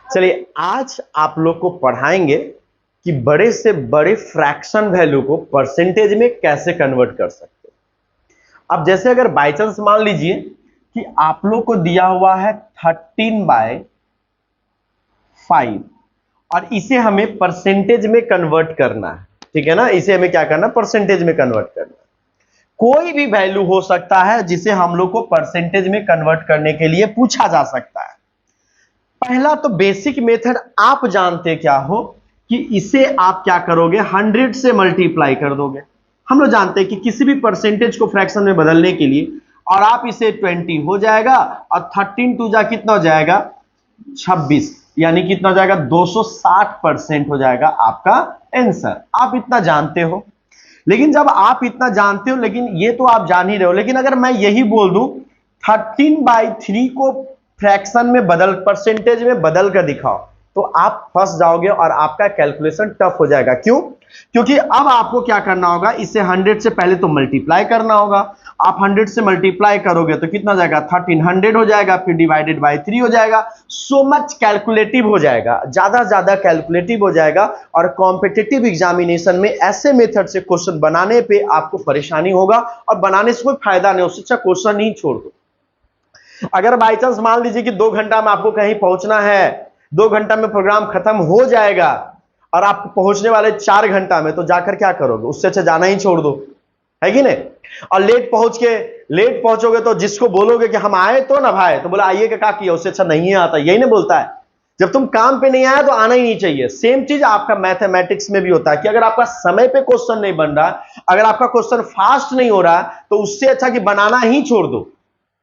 चलिए आज आप लोग को पढ़ाएंगे कि बड़े से बड़े फ्रैक्शन वैल्यू को परसेंटेज में कैसे कन्वर्ट कर सकते हैं। अब जैसे अगर बाई चांस मान लीजिए कि आप लोग को दिया हुआ है 13/5 और इसे हमें परसेंटेज में कन्वर्ट करना है, ठीक है ना। इसे हमें क्या करना है, परसेंटेज में कन्वर्ट करना है। कोई भी वैल्यू हो सकता है जिसे हम लोग को परसेंटेज में कन्वर्ट करने के लिए पूछा जा सकता है। पहला तो बेसिक मेथड आप जानते क्या हो कि इसे आप क्या करोगे, 100 से मल्टीप्लाई कर दोगे। हम लोग जानते हैं कि किसी भी परसेंटेज को फ्रैक्शन में बदलने के लिए, और आप इसे 20 हो जाएगा और 13 टू जा कितना हो जाएगा 26, यानी कितना हो जाएगा 260% हो जाएगा आपका आंसर। आप इतना जानते हो। लेकिन जब आप इतना जानते हो, लेकिन ये तो आप जान ही रहे हो, लेकिन अगर मैं यही बोल दूं 13/3 को फ्रैक्शन में बदल, परसेंटेज में बदल कर दिखाओ, तो आप फंस जाओगे और आपका कैलकुलेशन टफ हो जाएगा। क्यों? क्योंकि अब आपको क्या करना होगा, इसे 100 से पहले तो मल्टीप्लाई करना होगा। आप 100 से मल्टीप्लाई करोगे तो कितना हो जाएगा 1300 हो जाएगा, फिर डिवाइडेड बाय 3 हो जाएगा। सो मच कैलकुलेटिव हो जाएगा, ज्यादा कैलकुलेटिव हो जाएगा। और कॉम्पिटिटिव एग्जामिनेशन में ऐसे मेथड से क्वेश्चन बनाने पे आपको परेशानी होगा और बनाने से कोई फायदा नहीं। उससे अच्छा क्वेश्चन ही छोड़ दो। अगर बाई चांस मान लीजिए कि 2 घंटा में आपको कहीं पहुंचना है, 2 घंटा में प्रोग्राम खत्म हो जाएगा और आप पहुंचने वाले 4 घंटा में, तो जाकर क्या करोगे? उससे अच्छा जाना ही छोड़ दो, है कि नहीं। और लेट पहुंचोगे तो जिसको बोलोगे कि हम आए तो ना भाई, तो बोला आइए क्या किया, उससे अच्छा नहीं आता, यही नहीं बोलता है। जब तुम काम पे नहीं आया तो आना ही नहीं चाहिए। सेम चीज आपका मैथमेटिक्स में भी होता है कि अगर आपका समय पे क्वेश्चन नहीं बन रहा, अगर आपका क्वेश्चन फास्ट नहीं हो रहा, तो उससे अच्छा कि बनाना ही छोड़ दो,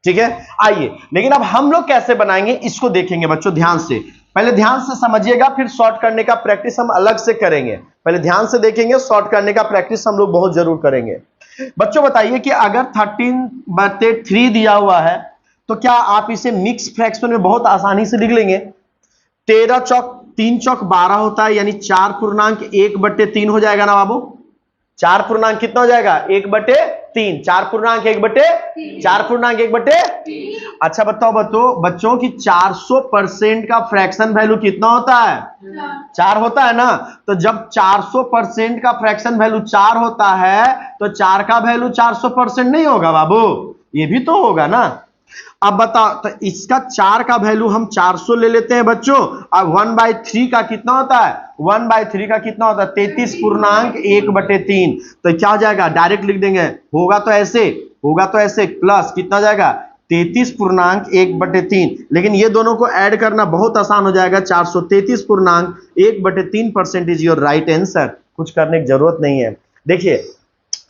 ठीक है। आइए, लेकिन अब हम लोग कैसे बनाएंगे इसको देखेंगे बच्चों, ध्यान से। पहले ध्यान से समझिएगा, फिर शॉर्ट करने का प्रैक्टिस हम अलग से करेंगे। पहले ध्यान से देखेंगे, शॉर्ट करने का प्रैक्टिस हम लोग बहुत जरूर करेंगे। बच्चों बताइए कि अगर 13/3 दिया हुआ है तो क्या आप इसे मिक्स फ्रैक्शन में बहुत आसानी से लिख लेंगे। 13 चौक 3 चौक 12 होता है, यानी 4/1/3 हो जाएगा ना बाबू। 4 कितना हो जाएगा 1/3, 4/1/3। अच्छा बताओ बच्चों की 400% का फ्रैक्शन वैल्यू कितना होता है? 4 होता है ना। तो जब 400% का फ्रैक्शन वैल्यू 4 होता है तो 4 का वैल्यू 400% नहीं होगा बाबू, ये भी तो होगा ना। अब बताओ, तो इसका 4 का वैल्यू हम 400 ले लेते हैं बच्चों। अब 1/3 का कितना होता है? 1/3 का कितना होता है 33.1/3। तो क्या हो जाएगा, डायरेक्ट लिख देंगे। होगा तो ऐसे प्लस कितना जाएगा 33.1/3। लेकिन ये दोनों को ऐड करना बहुत आसान हो जाएगा। 433.1/3% इज योर राइट आंसर। कुछ करने की जरूरत नहीं है। देखिए,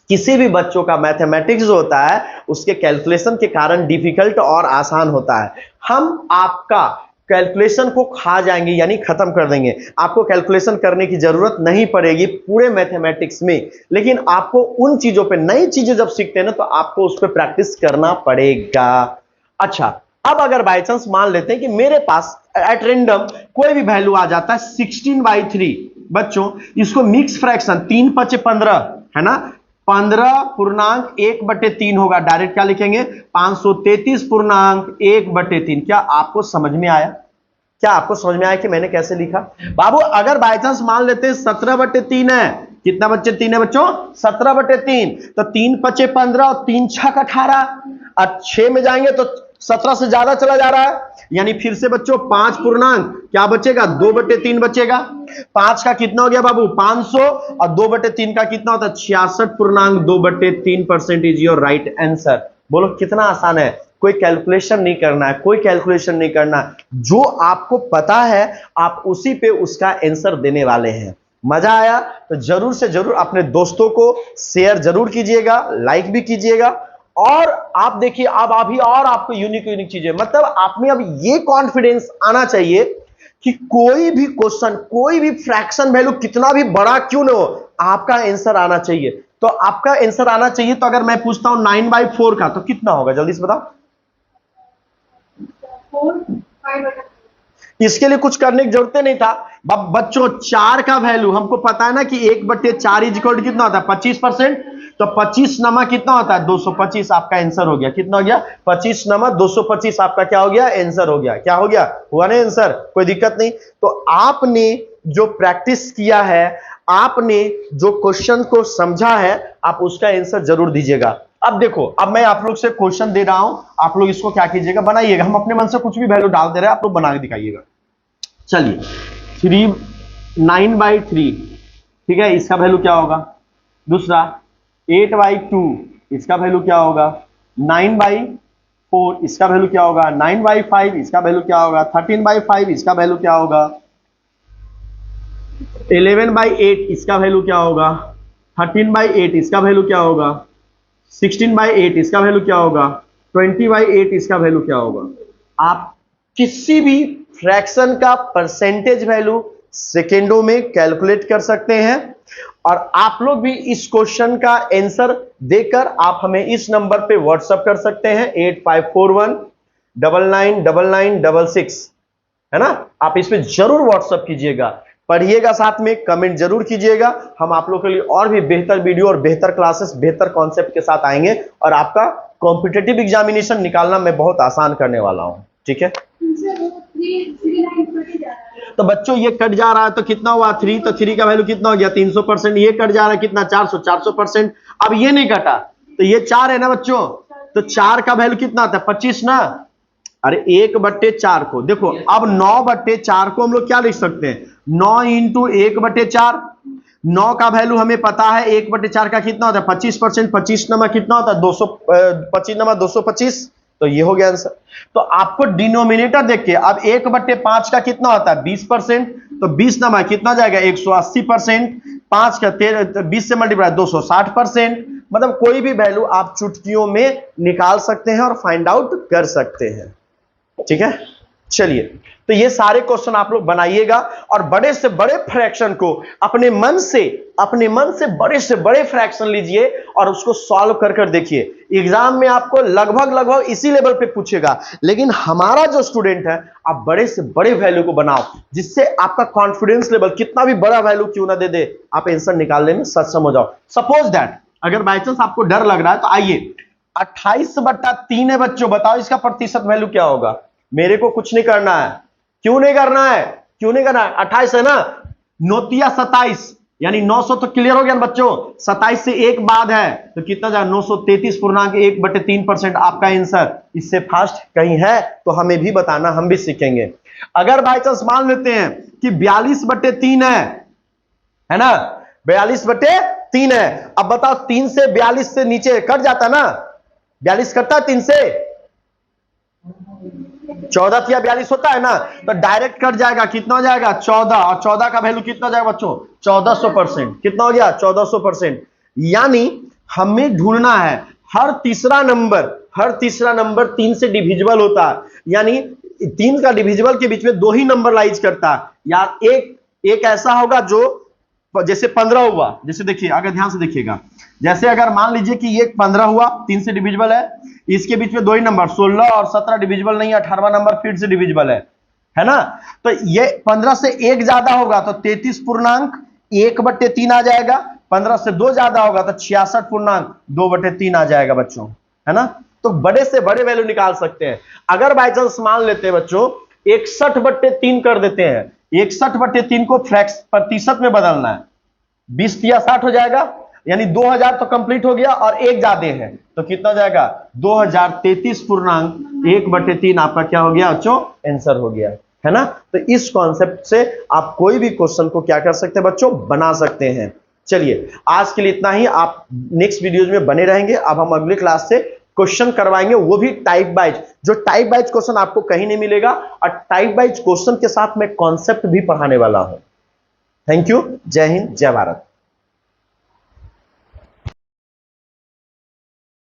किसी भी बच्चों का मैथमेटिक्स जो होता है उसके कैलकुलेशन के कारण डिफिकल्ट और आसान होता है। हम आपका कैलकुलेशन को खा जाएंगे, यानी खत्म कर देंगे। आपको कैलकुलेशन करने की जरूरत नहीं पड़ेगी पूरे मैथमेटिक्स में। लेकिन आपको उन चीजों पे, नई चीजें जब सीखते हैं ना, तो आपको उस पर प्रैक्टिस करना पड़ेगा। अच्छा, अब अगर बाई चांस मान लेते हैं कि मेरे पास एट रेंडम कोई भी वैल्यू आ जाता है 16/3। बच्चों इसको मिक्स फ्रैक्शन 3×5=15 है ना, 15.1/3 होगा। डायरेक्ट क्या लिखेंगे 533.1/3। क्या आपको समझ में आया? कि मैंने कैसे लिखा? बाबू अगर बाय चांस मान लेते हैं 17/3 है, कितना बच्चे 3 है बच्चों 17/3, तो 3×5=15 और 3×6=18 और 6 में जाएंगे तो 17 से ज्यादा चला जा रहा है, यानी फिर से बच्चों 5 पूर्णांक क्या बचेगा 2/3 बचेगा। 5 का कितना हो गया बाबू 500 और 2/3 का कितना होता है 66.2/3% इज योर राइट आंसर। बोलो कितना आसान है। कोई कैलकुलेशन नहीं करना है। जो आपको पता है आप उसी पे उसका आंसर देने वाले हैं। मजा आया तो जरूर से जरूर अपने दोस्तों को शेयर जरूर कीजिएगा, लाइक भी कीजिएगा। और आप देखिए, अब अभी और आपको यूनिक चीजें, मतलब आप में अब ये कॉन्फिडेंस आना चाहिए कि कोई भी क्वेश्चन, कोई भी फ्रैक्शन वैल्यू कितना भी बड़ा क्यों ना हो, आपका आंसर आना चाहिए। तो आपका आंसर आना चाहिए, तो अगर मैं पूछता हूं 9/4 का, तो कितना होगा जल्दी से बताओ। इसके लिए कुछ करने की जरूरत नहीं था बच्चों। 4 का वैल्यू हमको पता है ना कि 1/4 इज इक्वल टू कितना होता है 25%। तो 25 नमा कितना होता है 225, आपका आंसर हो गया। कितना हो गया 25 नमा 225, आपका क्या हो गया आंसर हो गया। क्या हो गया, हुआ ना आंसर, कोई दिक्कत नहीं। तो आपने जो प्रैक्टिस किया है, आपने जो क्वेश्चन को समझा है, आप उसका आंसर जरूर दीजिएगा। अब देखो, अब मैं आप लोग से क्वेश्चन दे रहा हूं, आप लोग इसको क्या कीजिएगा, बनाइएगा। हम अपने मन से कुछ भी वैल्यू डाल दे रहे हैं, आप लोग बना के दिखाइएगा। चलिए 9/3, ठीक है, इसका वैल्यू क्या होगा। दूसरा 8/2, इसका वैल्यू क्या होगा। 9/4, इसका वैल्यू क्या होगा। 9/5, इसका वैल्यू क्या होगा। 13/5, इसका वैल्यू क्या होगा। 11/8, इसका वैल्यू क्या होगा। 13/8, इसका वैल्यू क्या होगा। 16/8, इसका वैल्यू क्या होगा। 20/8, इसका वैल्यू क्या होगा। आप किसी भी फ्रैक्शन का परसेंटेज वैल्यू सेकेंडों में कैलकुलेट कर सकते हैं। और आप लोग भी इस क्वेश्चन का आंसर देकर आप हमें इस नंबर पे व्हाट्सएप कर सकते हैं 8541999966, है ना। आप इस पे जरूर व्हाट्सएप कीजिएगा, पढ़िएगा, साथ में कमेंट जरूर कीजिएगा। हम आप लोगों के लिए और भी बेहतर वीडियो और बेहतर क्लासेस, बेहतर कॉन्सेप्ट के साथ आएंगे और आपका कॉम्पिटिटिव एग्जामिनेशन निकालना मैं बहुत आसान करने वाला हूं, ठीक है। तो बच्चों ये कट जा रहा है तो कितना हुआ 3, तो 3 का वैल्यू कितना हो गया 300%। ये कट जा रहा है कितना 400%। अब ये नहीं कटा तो ये 4 है ना बच्चों, तो 4 का वैल्यू कितना आता है 25 ना। अरे 1/4 को देखो, अब 9/4 को हम लोग क्या लिख सकते हैं 9 × 1/4। 9 का वैल्यू हमें पता है, 1/4 का कितना होता है 25%। 25 नमा कितना होता है 25 नमा 225, तो ये हो गया आंसर। तो आपको डिनोमिनेटर देख के, अब 1/5 का कितना होता है 20%, तो 20 नमा कितना जाएगा 180%। 5 का 20 से मल्टीप्लाई 260%। मतलब कोई भी वैल्यू आप चुटकियों में निकाल सकते हैं और फाइंड आउट कर सकते हैं, ठीक है। चलिए, तो ये सारे क्वेश्चन आप लोग बनाइएगा और बड़े से बड़े फ्रैक्शन को अपने मन से बड़े से बड़े फ्रैक्शन लीजिए और उसको सॉल्व कर कर देखिए। एग्जाम में आपको लगभग इसी लेवल पे पूछेगा, लेकिन हमारा जो स्टूडेंट है, आप बड़े से बड़े वैल्यू को बनाओ, जिससे आपका कॉन्फिडेंस लेवल कितना भी बड़ा वैल्यू क्यों ना दे दे, आप आंसर निकालने में सक्षम हो जाओ। सपोज दैट अगर बाई चांस आपको डर लग रहा है, तो आइए 28/3 है बच्चों, बताओ इसका प्रतिशत वैल्यू क्या होगा। मेरे को कुछ नहीं करना है। क्यों नहीं करना है 28 है ना, 9 27, यानी 900 तो क्लियर हो गया ना बच्चों। 27 से एक बाद है तो कितना जाए 933.1/3% आपका आंसर। इससे फास्ट कहीं है तो हमें भी बताना, हम भी सीखेंगे। अगर बाई चांस मान लेते हैं कि 42/3 है ना, 42/3 है। अब बताओ 3 से 42 से नीचे कट जाता ना, 42 कटता है 3 से, 14 या 42 होता है ना, तो डायरेक्ट कट जाएगा। कितना हो जाएगा 14, और 14 का वैल्यू कितना जाएगा बच्चों 1400%। कितना हो गया 1400%। यानी हमें ढूंढना है हर तीसरा नंबर 3 से डिविजिबल होता है, यानी 3 का डिविजिबल के बीच में 2 ही नंबर लाइज करता है। या एक ऐसा होगा जो जैसे 15 हुआ, जैसे देखिए अगर ध्यान से देखिएगा, जैसे अगर मान लीजिए कि ये 15 हुआ, 3 से डिविजिबल है, इसके बीच में 2 ही नंबर 16 और 17 डिविजिबल नहीं है, 18वां नंबर फिर से डिविजिबल है ना। तो ये 15 से 1 ज्यादा होगा तो 33.1/3 आ जाएगा। 15 से 2 ज्यादा होगा तो 66.2/3 आ जाएगा बच्चों, है ना। तो बड़े से बड़े वैल्यू निकाल सकते हैं। अगर बाई चांस मान लेते हैं बच्चों 61/3 कर देते हैं, 61/3 को प्रतिशत में बदलना है, 20 या 60 हो जाएगा, यानी 2000 तो कंप्लीट हो गया और एक ज्यादा है तो कितना हो जाएगा 2033.1/3 आपका क्या हो गया बच्चों आंसर हो गया, है ना। तो इस कॉन्सेप्ट से आप कोई भी क्वेश्चन को क्या कर सकते हैं बच्चों बना सकते हैं। चलिए आज के लिए इतना ही, आप नेक्स्ट वीडियोज में बने रहेंगे। अब हम अगली क्लास से क्वेश्चन करवाएंगे, वो भी टाइप वाइज, जो टाइप वाइज क्वेश्चन आपको कहीं नहीं मिलेगा, और टाइप वाइज क्वेश्चन के साथ मैं कॉन्सेप्ट भी पढ़ाने वाला हूं। थैंक यू, जय हिंद, जय भारत।